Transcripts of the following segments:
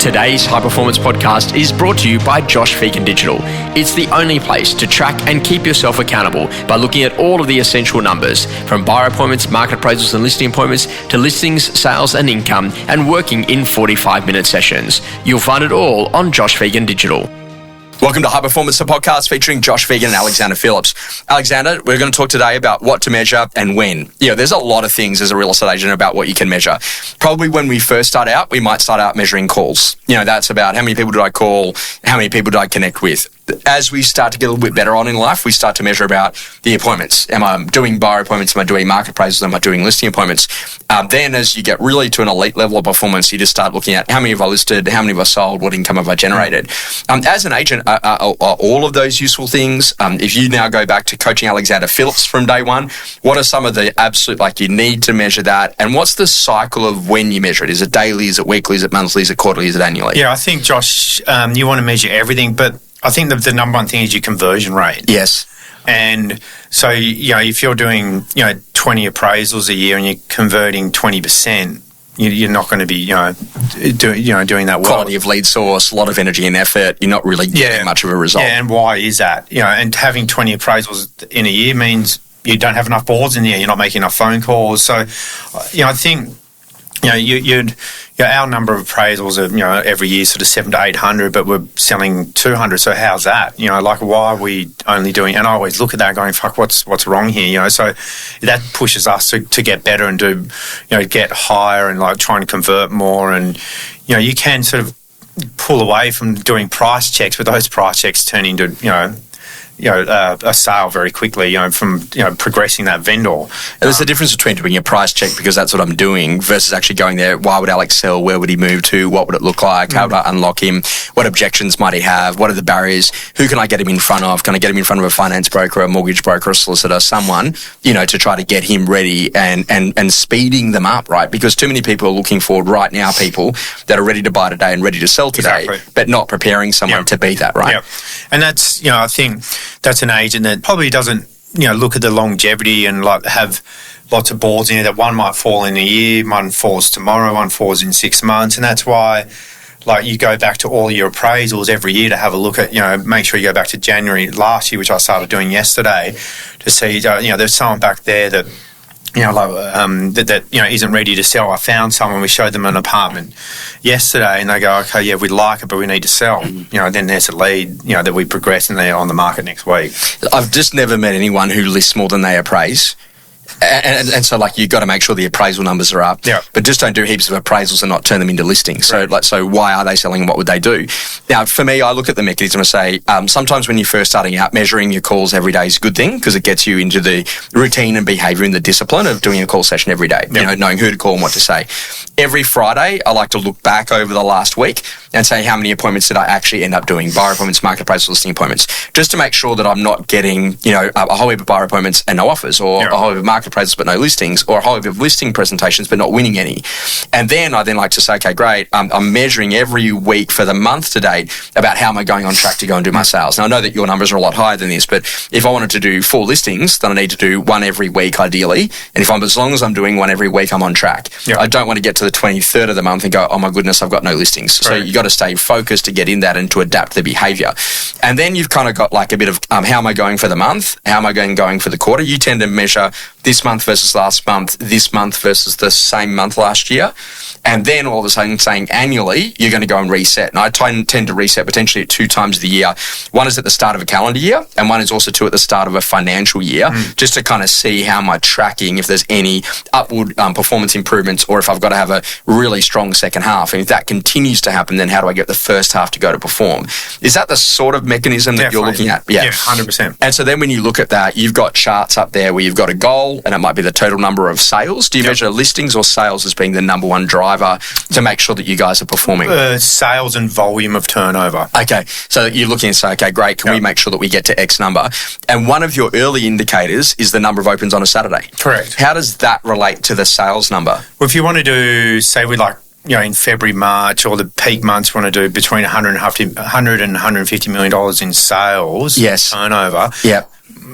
Today's High Performance Podcast is brought to you by Josh Phegan Digital. It's the only place to track and keep yourself accountable by looking at all of the essential numbers, from buyer appointments, market appraisals and listing appointments, to listings, sales and income, and working in 45-minute sessions. You'll find it all on Josh Phegan Digital. Welcome to High Performance, the podcast featuring Josh Phegan and Alexander Phillips. Alexander, we're going to talk today about what to measure and when. There's a lot of things as a real estate agent about what you can measure. Probably when we first start out, we might start out measuring calls. That's about how many people did I call, how many people did I connect with. As we start to get a little bit better on in life, we start to measure about the appointments. Am I doing buyer appointments? Am I doing market appraisals? Am I doing listing appointments? Then as you get really to an elite level of performance, you just start looking at how many have I listed, how many have I sold, what income have I generated. As an agent, are all of those useful things? If you now go back to coaching Alexander Phillips from day one, what are some of the absolute, you need to measure that? And what's the cycle of when you measure it? Is it daily? Is it weekly? Is it monthly? Is it quarterly? Is it annually? Yeah, I think, Josh, you want to measure everything, but I think the number one thing is your conversion rate. Yes. And so, if you're doing, 20 appraisals a year and you're converting 20%, you're not going to be, doing that well. Quality of lead source, a lot of energy and effort. You're not really getting much of a result. Yeah, and why is that? And having 20 appraisals in a year means you don't have enough boards in the year. You're not making enough phone calls. So, I think, our number of appraisals are, every year sort of 700 to 800, but we're selling 200. So how's that? Why are we only doing? And I always look at that going, fuck, what's wrong here? So that pushes us to get better and do, get higher and try and convert more. And you can sort of pull away from doing price checks, but those price checks turn into a sale very quickly, from progressing that vendor. And there's a difference between doing a price check because that's what I'm doing versus actually going there. Why would Alex sell? Where would he move to? What would it look like? How would I unlock him? What objections might he have? What are the barriers? Who can I get him in front of? Can I get him in front of a finance broker, a mortgage broker, a solicitor, someone, to try to get him ready and speeding them up, right? Because too many people are looking for right now people that are ready to buy today and ready to sell today, but not preparing someone to be that, right? Yep. And that's, I think that's an agent that probably doesn't, look at the longevity and have lots of boards in it. That one might fall in a year, one falls tomorrow, one falls in 6 months, and that's why, you go back to all your appraisals every year to have a look at, make sure you go back to January last year, which I started doing yesterday, to see, there's someone back there that. That isn't ready to sell. I found someone, we showed them an apartment yesterday and they go, okay, yeah, we like it, but we need to sell. Then there's a lead, that we progress and they're on the market next week. I've just never met anyone who lists more than they appraise. And so, you've got to make sure the appraisal numbers are up. Yeah. But just don't do heaps of appraisals and not turn them into listings. Right. So why are they selling and what would they do? Now, for me, I look at the mechanism and say, sometimes when you're first starting out, measuring your calls every day is a good thing because it gets you into the routine and behaviour and the discipline of doing a call session every day, knowing who to call and what to say. Every Friday, I like to look back over the last week and say how many appointments did I actually end up doing, buyer appointments, market appraisals, listing appointments, just to make sure that I'm not getting, a whole heap of buyer appointments and no offers, or a whole heap of market appraisals but no listings, or a whole heap of listing presentations but not winning any. And then I like to say, okay, great, I'm measuring every week for the month to date about how am I going on track to go and do my sales. Now, I know that your numbers are a lot higher than this, but if I wanted to do 4 listings, then I need to do 1 every week ideally. And as long as I'm doing 1 every week, I'm on track. Yep. I don't want to get to the 23rd of the month and go, oh my goodness, I've got no listings. Right. So you got to stay focused to get in that and to adapt the behaviour. And then you've kind of got a bit of how am I going for the month? How am I going for the quarter? You tend to measure this month versus last month, this month versus the same month last year. And then all of a sudden saying annually, you're going to go and reset. And I tend to reset potentially at 2 times of the year. One is at the start of a calendar year, and one is also at the start of a financial year, just to kind of see how am I tracking, if there's any upward performance improvements, or if I've got to have a really strong second half. And if that continues to happen, then how do I get the first half to go to perform? Is that the sort of mechanism that you're looking at? Yeah, 100%. And so then when you look at that, you've got charts up there where you've got a goal, and it might be the total number of sales. Do you measure listings or sales as being the number one driver to make sure that you guys are performing? Sales and volume of turnover. Okay, so you're looking and say, okay, great, can we make sure that we get to X number? And one of your early indicators is the number of opens on a Saturday. Correct. How does that relate to the sales number? Well, if you want to do, say we in February, March, or the peak months, want to do between $100 and $150 million in sales, turnover. Yep.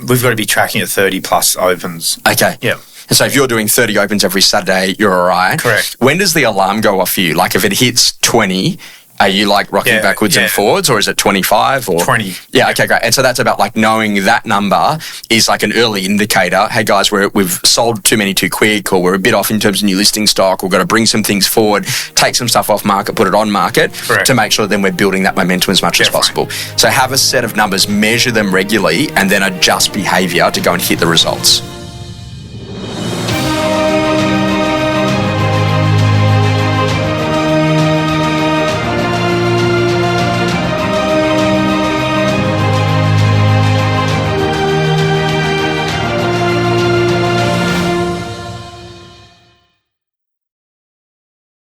We've got to be tracking at 30 plus opens. Okay. Yeah. And so if you're doing 30 opens every Saturday, you're all right. Correct. When does the alarm go off for you? If it hits 20, Are you like rocking backwards and forwards, or is it 25 or 20? Yeah, okay, great. And so that's about like knowing that number is like an early indicator. Hey guys, we've sold too many too quick, or we're a bit off in terms of new listing stock. We've got to bring some things forward, take some stuff off market, put it on market. Correct. To make sure then we're building that momentum as much as possible. So have a set of numbers, measure them regularly, and then adjust behaviour to go and hit the results.